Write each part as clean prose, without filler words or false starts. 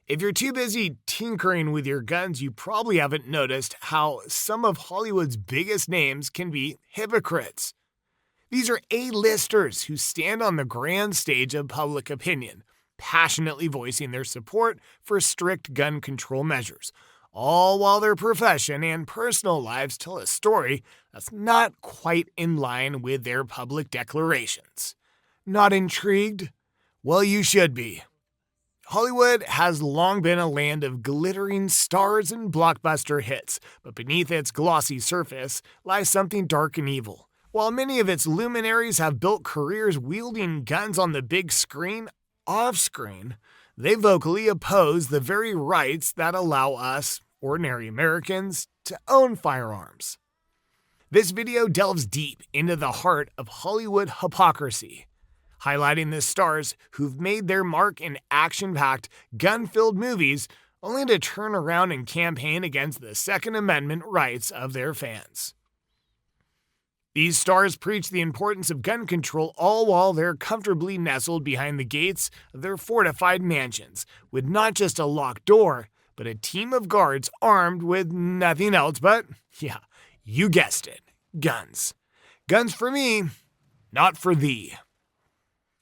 If you're too busy tinkering with your guns, you probably haven't noticed how some of Hollywood's biggest names can be hypocrites. These are A-listers who stand on the grand stage of public opinion, passionately voicing their support for strict gun control measures, all while their profession and personal lives tell a story that's not quite in line with their public declarations. Not intrigued? Well, you should be. Hollywood has long been a land of glittering stars and blockbuster hits, but beneath its glossy surface lies something dark and evil. While many of its luminaries have built careers wielding guns on the big screen, off-screen, they vocally oppose the very rights that allow us, ordinary Americans, to own firearms. This video delves deep into the heart of Hollywood hypocrisy, highlighting the stars who've made their mark in action-packed, gun-filled movies only to turn around and campaign against the Second Amendment rights of their fans. These stars preach the importance of gun control all while they're comfortably nestled behind the gates of their fortified mansions, with not just a locked door, but a team of guards armed with nothing else but, yeah, you guessed it, guns. Guns for me, not for thee.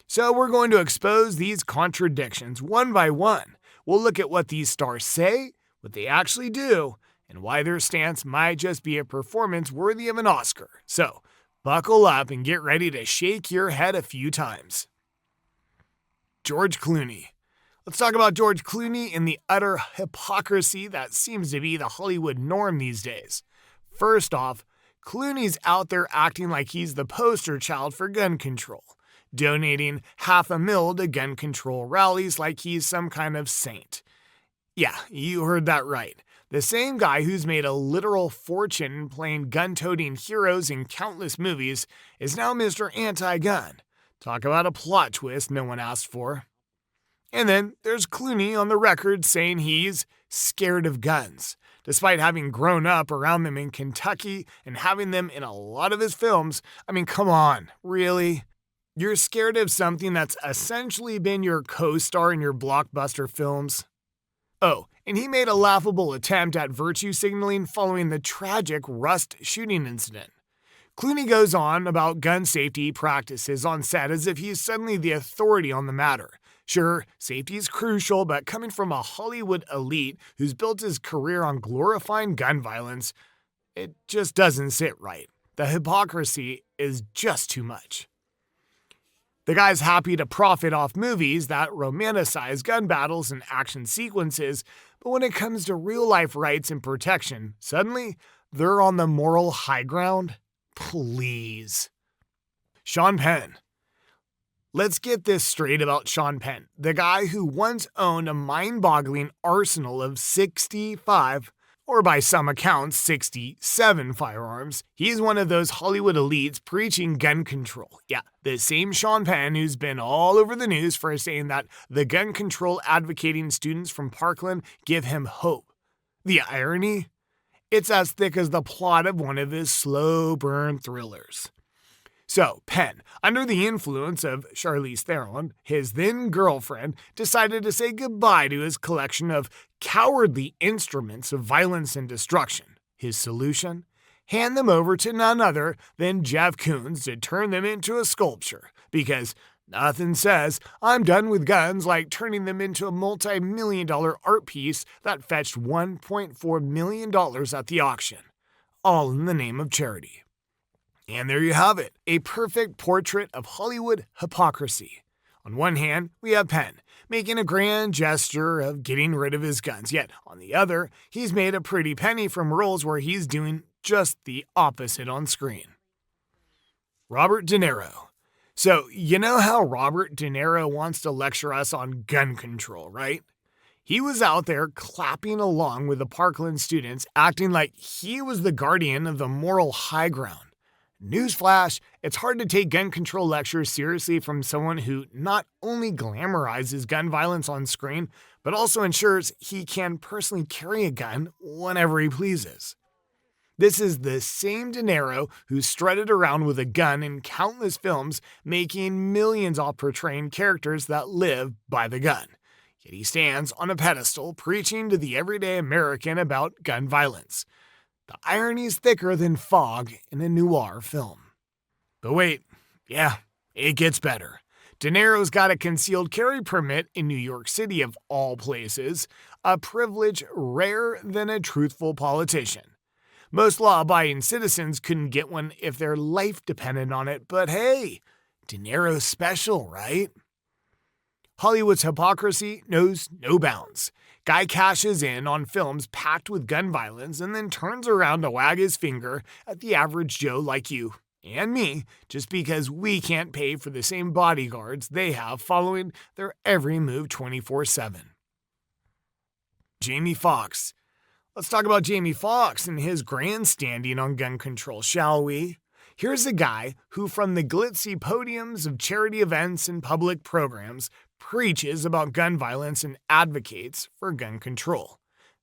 So we're going to expose these contradictions one by one. We'll look at what these stars say, what they actually do, and why their stance might just be a performance worthy of an Oscar. So, buckle up and get ready to shake your head a few times. George Clooney. Let's talk about George Clooney and the utter hypocrisy that seems to be the Hollywood norm these days. First off, Clooney's out there acting like he's the poster child for gun control, donating $500,000 to gun control rallies like he's some kind of saint. Yeah, you heard that right. The same guy who's made a literal fortune playing gun-toting heroes in countless movies is now Mr. Anti-Gun. Talk about a plot twist no one asked for. And then there's Clooney on the record saying he's scared of guns, despite having grown up around them in Kentucky and having them in a lot of his films. I mean, come on, really? You're scared of something that's essentially been your co-star in your blockbuster films? Oh, and he made a laughable attempt at virtue signaling following the tragic Rust shooting incident. Clooney goes on about gun safety practices on set as if he's suddenly the authority on the matter. Sure, safety is crucial, but coming from a Hollywood elite who's built his career on glorifying gun violence, it just doesn't sit right. The hypocrisy is just too much. The guy's happy to profit off movies that romanticize gun battles and action sequences, but when it comes to real-life rights and protection, suddenly they're on the moral high ground? Please. Shawn Penn. Let's get this straight about Shawn Penn, the guy who once owned a mind-boggling arsenal of 65, or by some accounts 67 firearms. He's one of those Hollywood elites preaching gun control. Yeah, the same Shawn Penn who's been all over the news for saying that the gun control advocating students from Parkland give him hope. The irony? It's as thick as the plot of one of his slow burn thrillers. So, Penn, under the influence of Charlize Theron, his then girlfriend, decided to say goodbye to his collection of cowardly instruments of violence and destruction. His solution? Hand them over to none other than Jeff Koons to turn them into a sculpture, because nothing says I'm done with guns like turning them into a multi-million-dollar art piece that fetched $1.4 million at the auction, all in the name of charity. And there you have it, a perfect portrait of Hollywood hypocrisy. On one hand, we have Penn, making a grand gesture of getting rid of his guns, yet on the other, he's made a pretty penny from roles where he's doing just the opposite on screen. Robert De Niro. So, you know how Robert De Niro wants to lecture us on gun control, right? He was out there clapping along with the Parkland students, acting like he was the guardian of the moral high ground. Newsflash, it's hard to take gun control lectures seriously from someone who not only glamorizes gun violence on screen, but also ensures he can personally carry a gun whenever he pleases. This is the same De Niro who strutted around with a gun in countless films, making millions off portraying characters that live by the gun. Yet he stands on a pedestal preaching to the everyday American about gun violence. The irony's thicker than fog in a noir film. But wait, yeah, it gets better. De Niro's got a concealed carry permit in New York City of all places, a privilege rarer than a truthful politician. Most law-abiding citizens couldn't get one if their life depended on it, but hey, De Niro's special, right? Hollywood's hypocrisy knows no bounds. Guy cashes in on films packed with gun violence and then turns around to wag his finger at the average Joe like you and me just because we can't pay for the same bodyguards they have following their every move 24/7. Jamie Foxx. Let's talk about Jamie Foxx and his grandstanding on gun control, shall we? Here's a guy who, from the glitzy podiums of charity events and public programs, preaches about gun violence and advocates for gun control.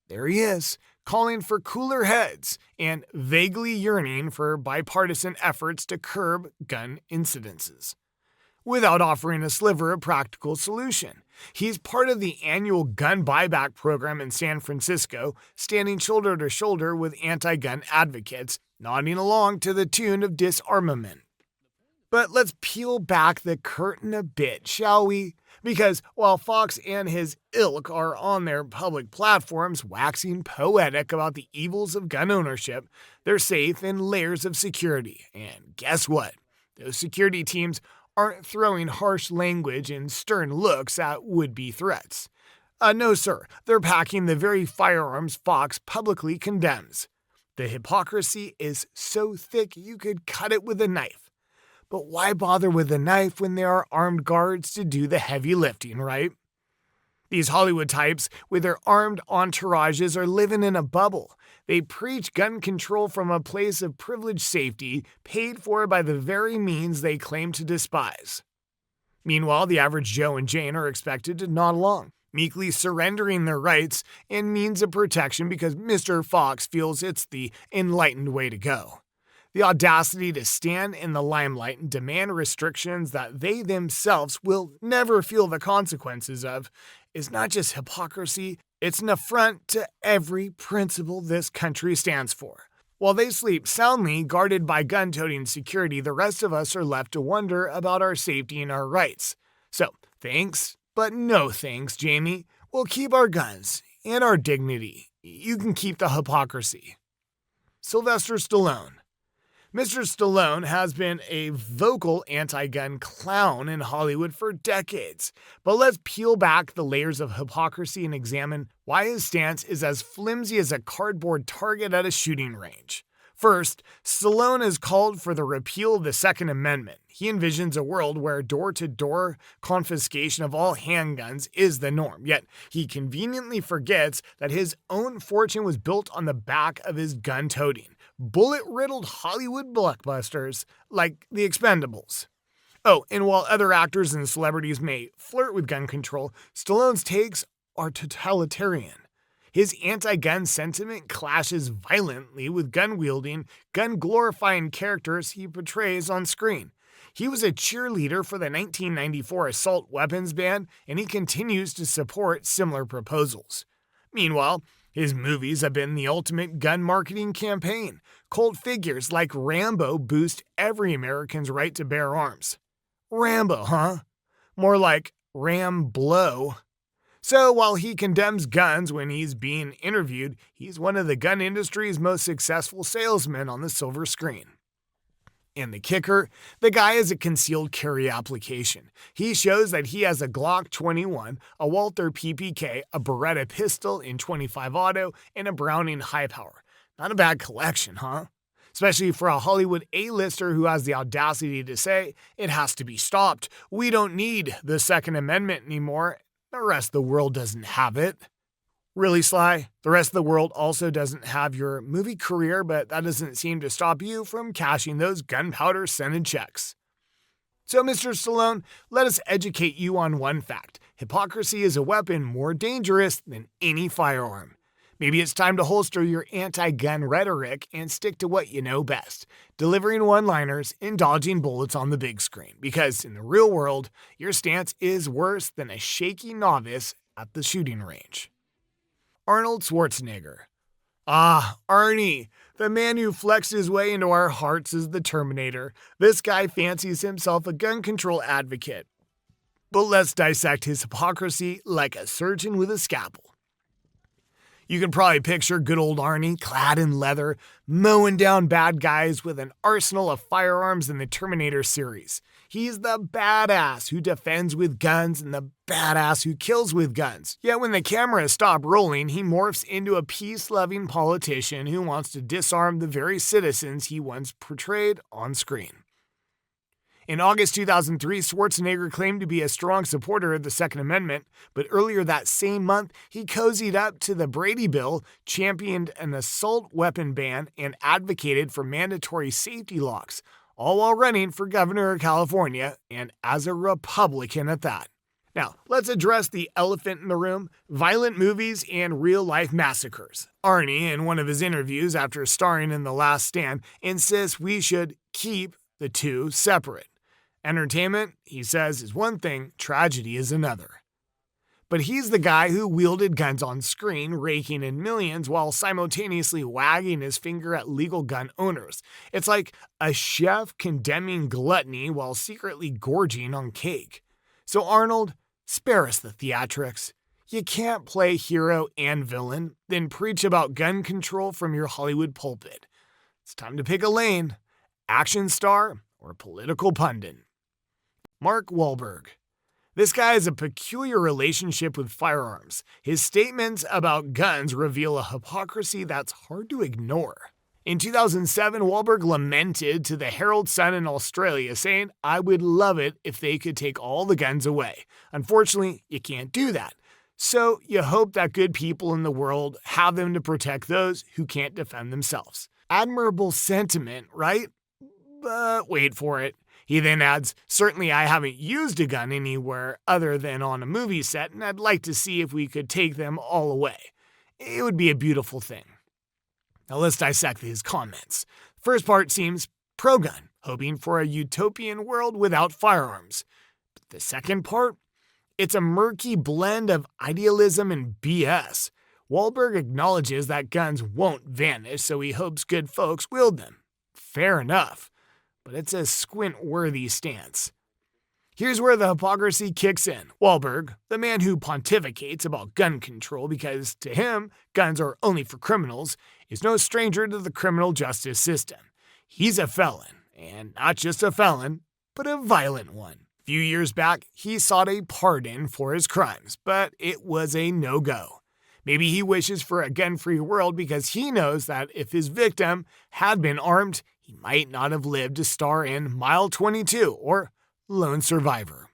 There he is, calling for cooler heads and vaguely yearning for bipartisan efforts to curb gun incidences, without offering a sliver of practical solution. He's part of the annual gun buyback program in San Francisco, standing shoulder to shoulder with anti-gun advocates, nodding along to the tune of disarmament. But let's peel back the curtain a bit, shall we? Because while Fox and his ilk are on their public platforms waxing poetic about the evils of gun ownership, they're safe in layers of security. And guess what? Those security teams aren't throwing harsh language and stern looks at would-be threats. No, sir. They're packing the very firearms Fox publicly condemns. The hypocrisy is so thick you could cut it with a knife. But why bother with a knife when there are armed guards to do the heavy lifting, right? These Hollywood types with their armed entourages are living in a bubble. They preach gun control from a place of privileged safety, paid for by the very means they claim to despise. Meanwhile, the average Joe and Jane are expected to nod along, meekly surrendering their rights and means of protection because Mr. Fox feels it's the enlightened way to go. The audacity to stand in the limelight and demand restrictions that they themselves will never feel the consequences of is not just hypocrisy, it's an affront to every principle this country stands for. While they sleep soundly, guarded by gun-toting security, the rest of us are left to wonder about our safety and our rights. So, thanks, but no thanks, Jamie. We'll keep our guns and our dignity. You can keep the hypocrisy. Sylvester Stallone. Mr. Stallone has been a vocal anti-gun clown in Hollywood for decades. But let's peel back the layers of hypocrisy and examine why his stance is as flimsy as a cardboard target at a shooting range. First, Stallone has called for the repeal of the Second Amendment. He envisions a world where door-to-door confiscation of all handguns is the norm, yet he conveniently forgets that his own fortune was built on the back of his gun-toting, bullet-riddled Hollywood blockbusters like The Expendables. Oh, and while other actors and celebrities may flirt with gun control, Stallone's takes are totalitarian. His anti-gun sentiment clashes violently with gun-wielding, gun-glorifying characters he portrays on screen. He was a cheerleader for the 1994 assault weapons ban, and he continues to support similar proposals. Meanwhile, his movies have been the ultimate gun marketing campaign. Cult figures like Rambo boost every American's right to bear arms. Rambo, huh? More like Ram-blow. So while he condemns guns when he's being interviewed, he's one of the gun industry's most successful salesmen on the silver screen. And the kicker, the guy has a concealed carry application. He shows that he has a Glock 21, a Walther PPK, a Beretta pistol in .25 auto, and a Browning high power. Not a bad collection, huh? Especially for a Hollywood A-lister who has the audacity to say, it has to be stopped. We don't need the Second Amendment anymore. The rest of the world doesn't have it. Really, Sly? The rest of the world also doesn't have your movie career, but that doesn't seem to stop you from cashing those gunpowder-scented checks. So, Mr. Stallone, let us educate you on one fact. Hypocrisy is a weapon more dangerous than any firearm. Maybe it's time to holster your anti-gun rhetoric and stick to what you know best, delivering one-liners and dodging bullets on the big screen. Because in the real world, your stance is worse than a shaky novice at the shooting range. Arnold Schwarzenegger. Ah, Arnie, the man who flexed his way into our hearts as the Terminator. This guy fancies himself a gun control advocate. But let's dissect his hypocrisy like a surgeon with a scalpel. You can probably picture good old Arnie, clad in leather, mowing down bad guys with an arsenal of firearms in the Terminator series. He's the badass who defends with guns and the badass who kills with guns. Yet when the cameras stop rolling, he morphs into a peace-loving politician who wants to disarm the very citizens he once portrayed on screen. In August 2003, Schwarzenegger claimed to be a strong supporter of the Second Amendment, but earlier that same month, he cozied up to the Brady Bill, championed an assault weapon ban, and advocated for mandatory safety locks, all while running for governor of California, and as a Republican at that. Now, let's address the elephant in the room: violent movies and real-life massacres. Arnie, in one of his interviews after starring in The Last Stand, insists we should keep the two separate. Entertainment, he says, is one thing, tragedy is another. But he's the guy who wielded guns on screen, raking in millions while simultaneously wagging his finger at legal gun owners. It's like a chef condemning gluttony while secretly gorging on cake. So Arnold, spare us the theatrics. You can't play hero and villain, then preach about gun control from your Hollywood pulpit. It's time to pick a lane: action star or political pundit. Mark Walberg. This guy has a peculiar relationship with firearms. His statements about guns reveal a hypocrisy that's hard to ignore. In 2007, Walberg lamented to the Herald Sun in Australia, saying, "I would love it if they could take all the guns away. Unfortunately, you can't do that. So you hope that good people in the world have them to protect those who can't defend themselves." Admirable sentiment, right? But wait for it. He then adds, "Certainly I haven't used a gun anywhere other than on a movie set, and I'd like to see if we could take them all away. It would be a beautiful thing." Now let's dissect his comments. The first part seems pro-gun, hoping for a utopian world without firearms. But the second part? It's a murky blend of idealism and BS. Walberg acknowledges that guns won't vanish, so he hopes good folks wield them. Fair enough. But it's a squint-worthy stance. Here's where the hypocrisy kicks in. Walberg, the man who pontificates about gun control because to him guns are only for criminals, is no stranger to the criminal justice system. He's a felon, and not just a felon, but a violent one. A few years back, he sought a pardon for his crimes, but it was a no-go. Maybe he wishes for a gun-free world because he knows that if his victim had been armed, he might not have lived to star in Mile 22 or Lone Survivor.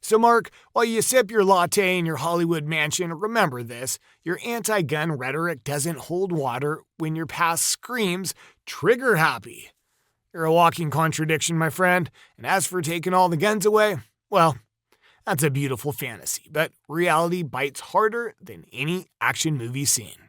So Mark, while you sip your latte in your Hollywood mansion, remember this: your anti-gun rhetoric doesn't hold water when your past screams trigger happy. You're a walking contradiction, my friend, and as for taking all the guns away, well, that's a beautiful fantasy, but reality bites harder than any action movie scene.